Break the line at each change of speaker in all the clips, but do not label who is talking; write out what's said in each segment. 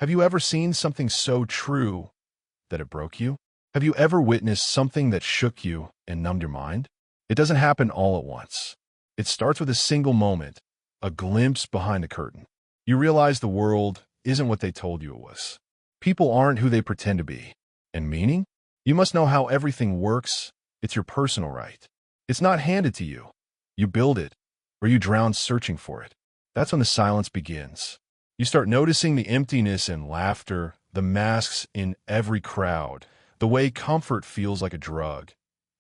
Have you ever seen something so true that it broke you? Have you ever witnessed something that shook you and numbed your mind? It doesn't happen all at once. It starts with a single moment, a glimpse behind the curtain. You realize the world isn't what they told you it was. People aren't who they pretend to be. And meaning? You must know how everything works. It's your personal right. It's not handed to you. You build it, or you drown searching for it. That's when the silence begins. You start noticing the emptiness in laughter, the masks in every crowd, the way comfort feels like a drug,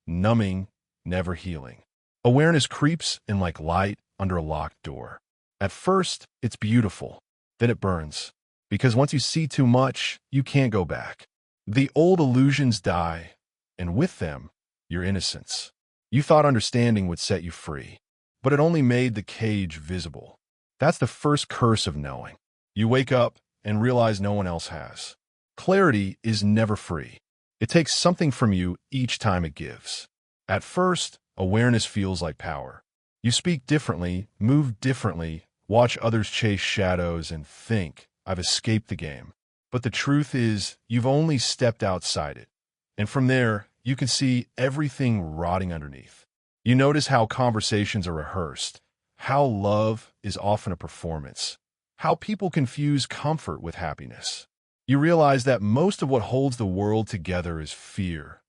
numbing, never healing. Awareness creeps in like light under a locked door. At first, it's beautiful. Then it burns. Because once you see too much, you can't go back. The old illusions die, and with them, your innocence. You thought understanding would set you free, but it only made the cage visible. That's the first curse of knowing. You wake up and realize no one else has. Clarity is never free. It takes something from you each time it gives. At first, awareness feels like power. You speak differently, move differently, watch others chase shadows, and think, I've escaped the game. But the truth is, you've only stepped outside it. And from there, you can see everything rotting underneath. You notice how conversations are rehearsed, how love is often a performance, how people confuse comfort with happiness. You realize that most of what holds the world together is fear.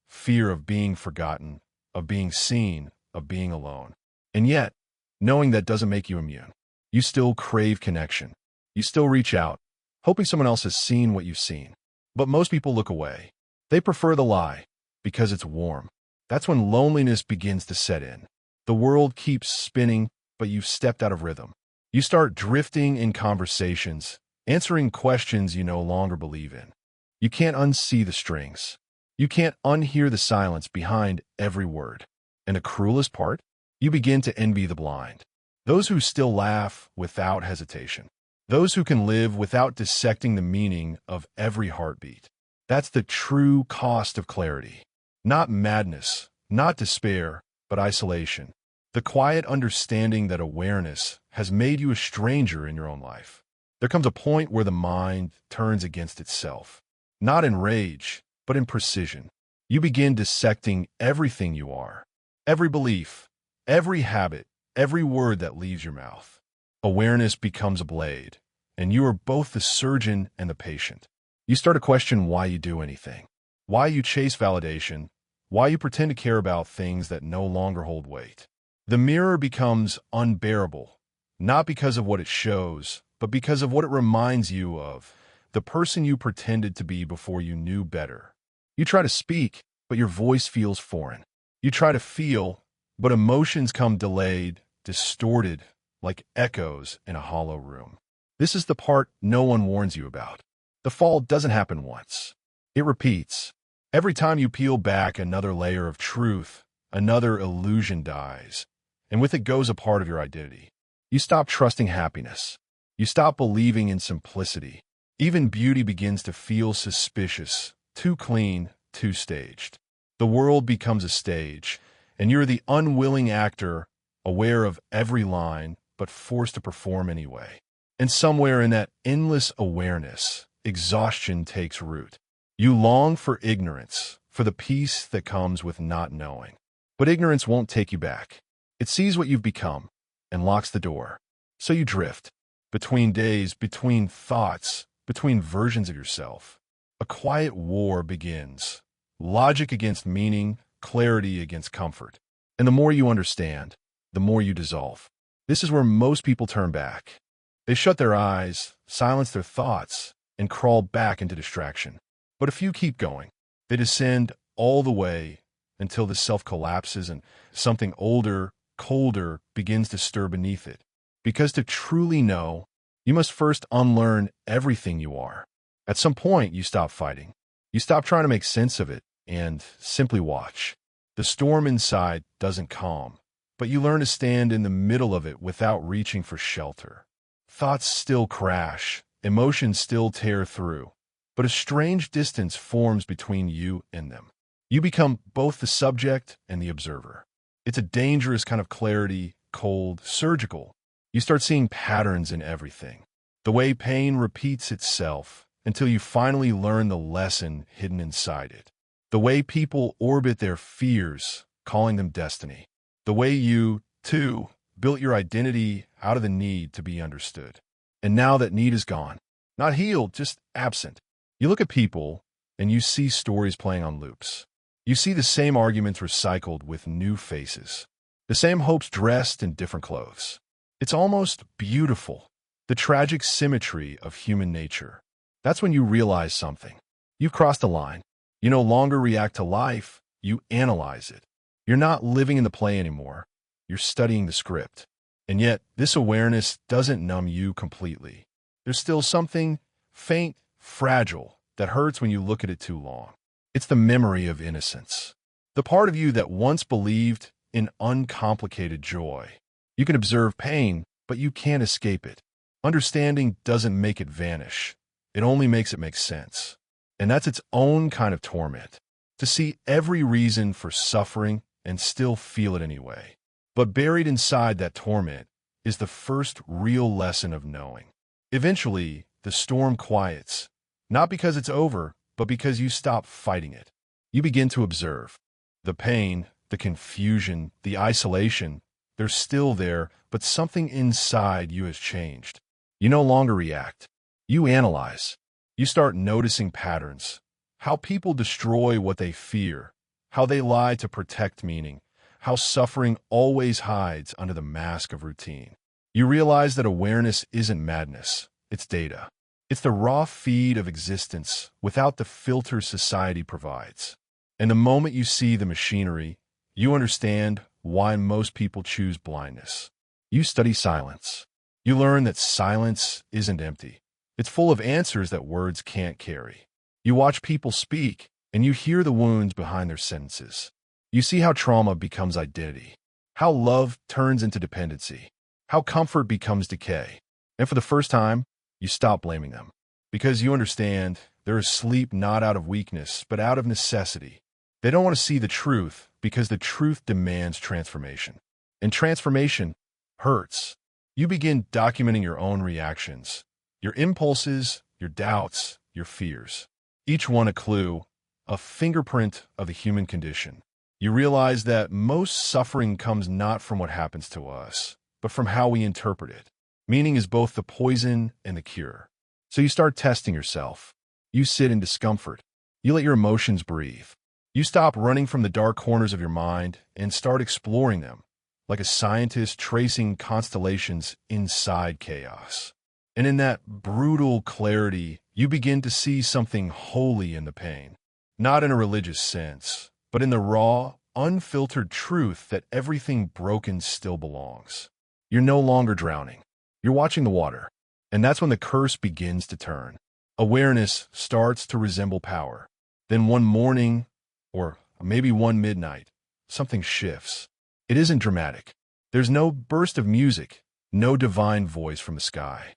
Fear of being forgotten, of being seen, of being alone. And yet, knowing that doesn't make you immune. You still crave connection. You still reach out, hoping someone else has seen what you've seen. But most people look away. They prefer the lie, because it's warm. That's when loneliness begins to set in. The world keeps spinning, but you've stepped out of rhythm. You start drifting in conversations, answering questions you no longer believe in. You can't unsee the strings. You can't unhear the silence behind every word. And the cruelest part? You begin to envy the blind. Those who still laugh without hesitation. Those who can live without dissecting the meaning of every heartbeat. That's the true cost of clarity. Not madness, not despair, but isolation. The quiet understanding that awareness has made you a stranger in your own life. There comes a point where the mind turns against itself. Not in rage, but in precision. You begin dissecting everything you are. Every belief, every habit, every word that leaves your mouth. Awareness becomes a blade, and you are both the surgeon and the patient. You start to question why you do anything, why you chase validation, why you pretend to care about things that no longer hold weight. The mirror becomes unbearable, not because of what it shows, but because of what it reminds you of, the person you pretended to be before you knew better. You try to speak, but your voice feels foreign. You try to feel, but emotions come delayed, distorted, like echoes in a hollow room. This is the part no one warns you about. The fall doesn't happen once. It repeats. Every time you peel back another layer of truth, another illusion dies, and with it goes a part of your identity. You stop trusting happiness. You stop believing in simplicity. Even beauty begins to feel suspicious, too clean, too staged. The world becomes a stage, and you're the unwilling actor, aware of every line, but forced to perform anyway. And somewhere in that endless awareness, exhaustion takes root. You long for ignorance, for the peace that comes with not knowing. But ignorance won't take you back. It sees what you've become and locks the door. So you drift between days, between thoughts, between versions of yourself. A quiet war begins. Logic against meaning, clarity against comfort. And the more you understand, the more you dissolve. This is where most people turn back. They shut their eyes, silence their thoughts, and crawl back into distraction. But a few keep going. They descend all the way until the self collapses and something older, colder begins to stir beneath it. Because to truly know, you must first unlearn everything you are. At some point, you stop fighting. You stop trying to make sense of it and simply watch. The storm inside doesn't calm, but you learn to stand in the middle of it without reaching for shelter. Thoughts still crash, emotions still tear through, but a strange distance forms between you and them. You become both the subject and the observer. It's a dangerous kind of clarity, cold, surgical. You start seeing patterns in everything. The way pain repeats itself until you finally learn the lesson hidden inside it. The way people orbit their fears, calling them destiny. The way you, too, built your identity out of the need to be understood. And now that need is gone. Not healed, just absent. You look at people, and you see stories playing on loops. You see the same arguments recycled with new faces. The same hopes dressed in different clothes. It's almost beautiful. The tragic symmetry of human nature. That's when you realize something. You've crossed a line. You no longer react to life, you analyze it. You're not living in the play anymore. You're studying the script. And yet, this awareness doesn't numb you completely. There's still something faint, fragile, that hurts when you look at it too long. It's the memory of innocence. The part of you that once believed in uncomplicated joy. You can observe pain, but you can't escape it. Understanding doesn't make it vanish. It only makes it make sense. And that's its own kind of torment. To see every reason for suffering and still feel it anyway. But buried inside that torment is the first real lesson of knowing. Eventually, the storm quiets, not because it's over, but because you stop fighting it. You begin to observe. The pain, the confusion, the isolation, they're still there, but something inside you has changed. You no longer react. You analyze. You start noticing patterns. How people destroy what they fear. How they lie to protect meaning. How suffering always hides under the mask of routine. You realize that awareness isn't madness. It's data. It's the raw feed of existence without the filter society provides. And the moment you see the machinery, you understand why most people choose blindness. You study silence. You learn that silence isn't empty. It's full of answers that words can't carry. You watch people speak, and you hear the wounds behind their sentences. You see how trauma becomes identity, how love turns into dependency, how comfort becomes decay. And for the first time, you stop blaming them. Because you understand they're asleep not out of weakness, but out of necessity. They don't want to see the truth because the truth demands transformation. And transformation hurts. You begin documenting your own reactions, your impulses, your doubts, your fears. Each one a clue, a fingerprint of the human condition. You realize that most suffering comes not from what happens to us, but from how we interpret it. Meaning is both the poison and the cure. So you start testing yourself. You sit in discomfort. You let your emotions breathe. You stop running from the dark corners of your mind and start exploring them, like a scientist tracing constellations inside chaos. And in that brutal clarity, you begin to see something holy in the pain. Not in a religious sense, but in the raw, unfiltered truth that everything broken still belongs. You're no longer drowning. You're watching the water. And that's when the curse begins to turn. Awareness starts to resemble power. Then one morning, or maybe one midnight, something shifts. It isn't dramatic. There's no burst of music, no divine voice from the sky.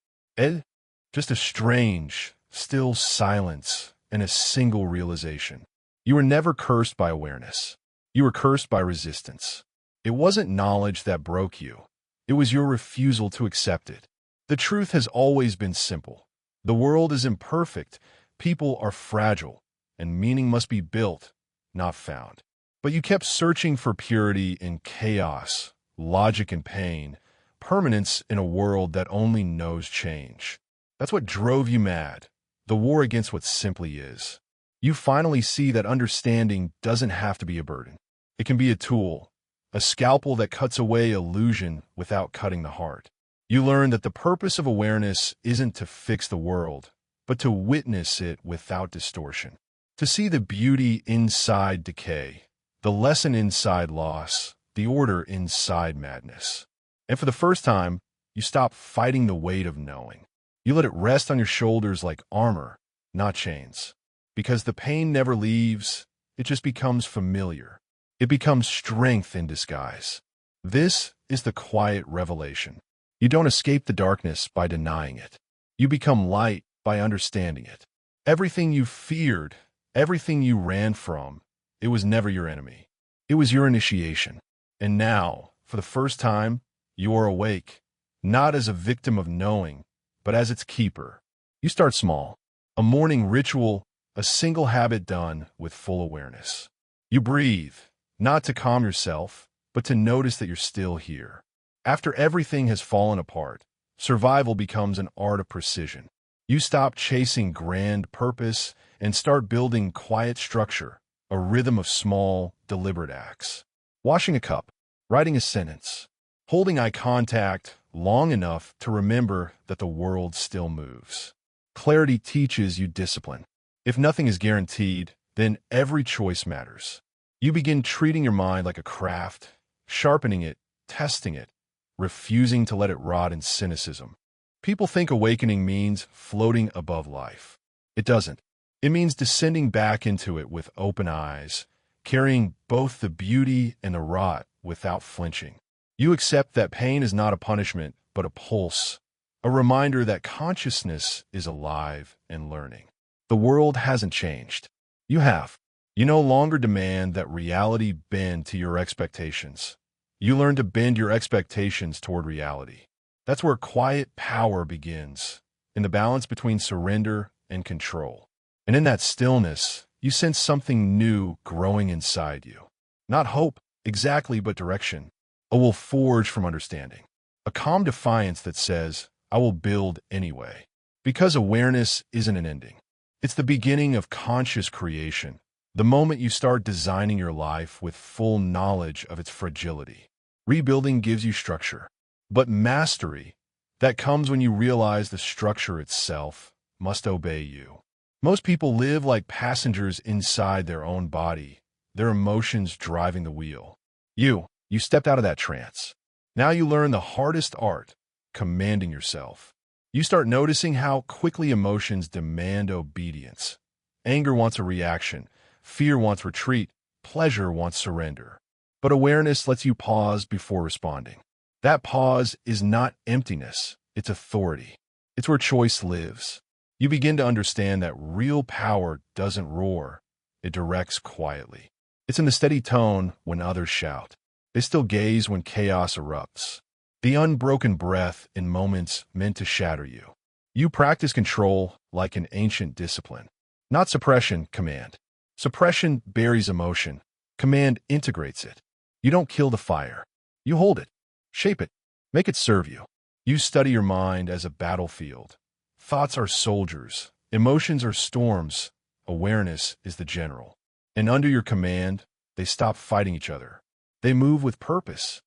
Just a strange, still silence and a single realization. You were never cursed by awareness. You were cursed by resistance. It wasn't knowledge that broke you. It was your refusal to accept it. The truth has always been simple. The world is imperfect, people are fragile, and meaning must be built, not found. But you kept searching for purity in chaos, logic in pain, permanence in a world that only knows change. That's what drove you mad, the war against what simply is. You finally see that understanding doesn't have to be a burden. It can be a tool, a scalpel that cuts away illusion without cutting the heart. You learn that the purpose of awareness isn't to fix the world, but to witness it without distortion. To see the beauty inside decay, the lesson inside loss, the order inside madness. And for the first time, you stop fighting the weight of knowing. You let it rest on your shoulders like armor, not chains. Because the pain never leaves, it just becomes familiar. It becomes strength in disguise. This is the quiet revelation. You don't escape the darkness by denying it. You become light by understanding it. Everything you feared, everything you ran from, it was never your enemy. It was your initiation. And now, for the first time, you are awake, not as a victim of knowing, but as its keeper. You start small. A morning ritual, a single habit done with full awareness. You breathe, not to calm yourself, but to notice that you're still here. After everything has fallen apart, survival becomes an art of precision. You stop chasing grand purpose and start building quiet structure, a rhythm of small, deliberate acts. Washing a cup, writing a sentence, holding eye contact long enough to remember that the world still moves. Clarity teaches you discipline. If nothing is guaranteed, then every choice matters. You begin treating your mind like a craft, sharpening it, testing it, refusing to let it rot in cynicism. People think awakening means floating above life. It doesn't. It means descending back into it with open eyes, carrying both the beauty and the rot without flinching. You accept that pain is not a punishment, but a pulse, a reminder that consciousness is alive and learning. The world hasn't changed. You have. You no longer demand that reality bend to your expectations. You learn to bend your expectations toward reality. That's where quiet power begins, in the balance between surrender and control. And in that stillness, you sense something new growing inside you. Not hope, exactly, but direction. A will forge from understanding. A calm defiance that says, I will build anyway. Because awareness isn't an ending. It's the beginning of conscious creation, the moment you start designing your life with full knowledge of its fragility. Rebuilding gives you structure, but mastery, that comes when you realize the structure itself must obey you. Most people live like passengers inside their own body, their emotions driving the wheel. You stepped out of that trance. Now you learn the hardest art, commanding yourself. You start noticing how quickly emotions demand obedience. Anger wants a reaction, fear wants retreat, pleasure wants surrender. But awareness lets you pause before responding. That pause is not emptiness, it's authority. It's where choice lives. You begin to understand that real power doesn't roar, it directs quietly. It's in the steady tone when others shout. They still gaze when chaos erupts. The unbroken breath in moments meant to shatter you. You practice control like an ancient discipline. Not suppression, command. Suppression buries emotion. Command integrates it. You don't kill the fire. You hold it. Shape it. Make it serve you. You study your mind as a battlefield. Thoughts are soldiers. Emotions are storms. Awareness is the general. And under your command, they stop fighting each other. They move with purpose.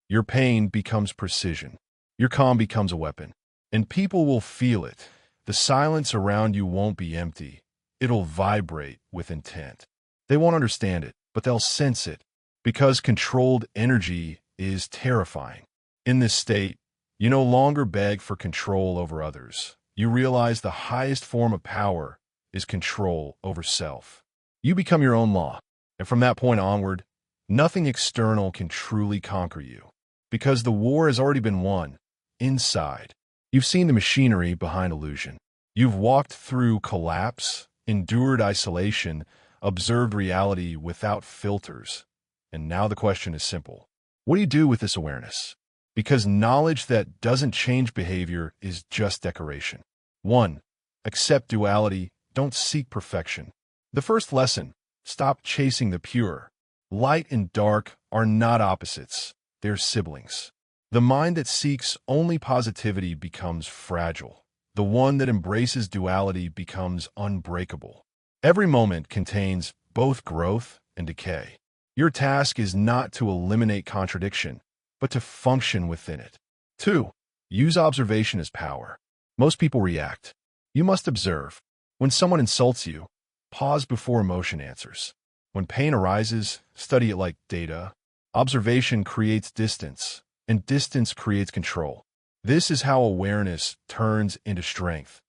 Your pain becomes precision. Your calm becomes a weapon. And people will feel it. The silence around you won't be empty. It'll vibrate with intent. They won't understand it, but they'll sense it. Because controlled energy is terrifying. In this state, you no longer beg for control over others. You realize the highest form of power is control over self. You become your own law. And from that point onward, nothing external can truly conquer you. Because the war has already been won, inside. You've seen the machinery behind illusion. You've walked through collapse, endured isolation, observed reality without filters. And now the question is simple. What do you do with this awareness? Because knowledge that doesn't change behavior is just decoration. 1. Accept duality. Don't seek perfection. The first lesson, stop chasing the pure. Light and dark are not opposites. They're siblings. The mind that seeks only positivity becomes fragile. The one that embraces duality becomes unbreakable. Every moment contains both growth and decay. Your task is not to eliminate contradiction, but to function within it. 2. Use observation as power. Most people react. You must observe. When someone insults you, pause before emotion answers. When pain arises, study it like data. Observation creates distance, and distance creates control. This is how awareness turns into strength,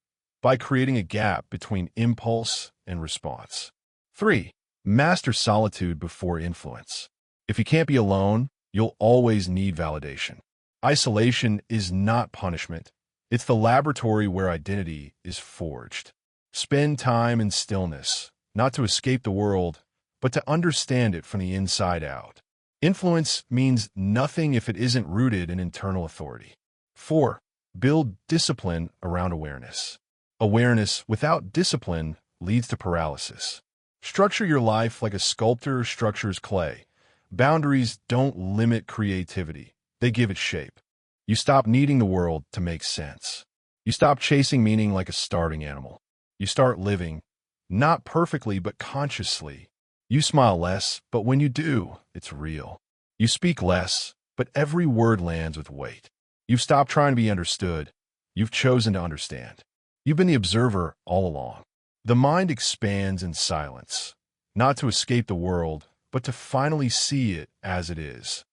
by creating a gap between impulse and response. 3. Master solitude before influence. If you can't be alone, you'll always need validation. Isolation is not punishment. It's the laboratory where identity is forged. Spend time in stillness, not to escape the world, but to understand it from the inside out. Influence means nothing if it isn't rooted in internal authority. 4. Build discipline around awareness. Awareness without discipline leads to paralysis. Structure your life like a sculptor structures clay. Boundaries don't limit creativity. They give it shape. You stop needing the world to make sense. You stop chasing meaning like a starving animal. You start living, not perfectly, but consciously. You smile less, but when you do, it's real. You speak less, but every word lands with weight. You've stopped trying to be understood. You've chosen to understand. You've been the observer all along. The mind expands in silence, not to escape the world, but to finally see it as it is.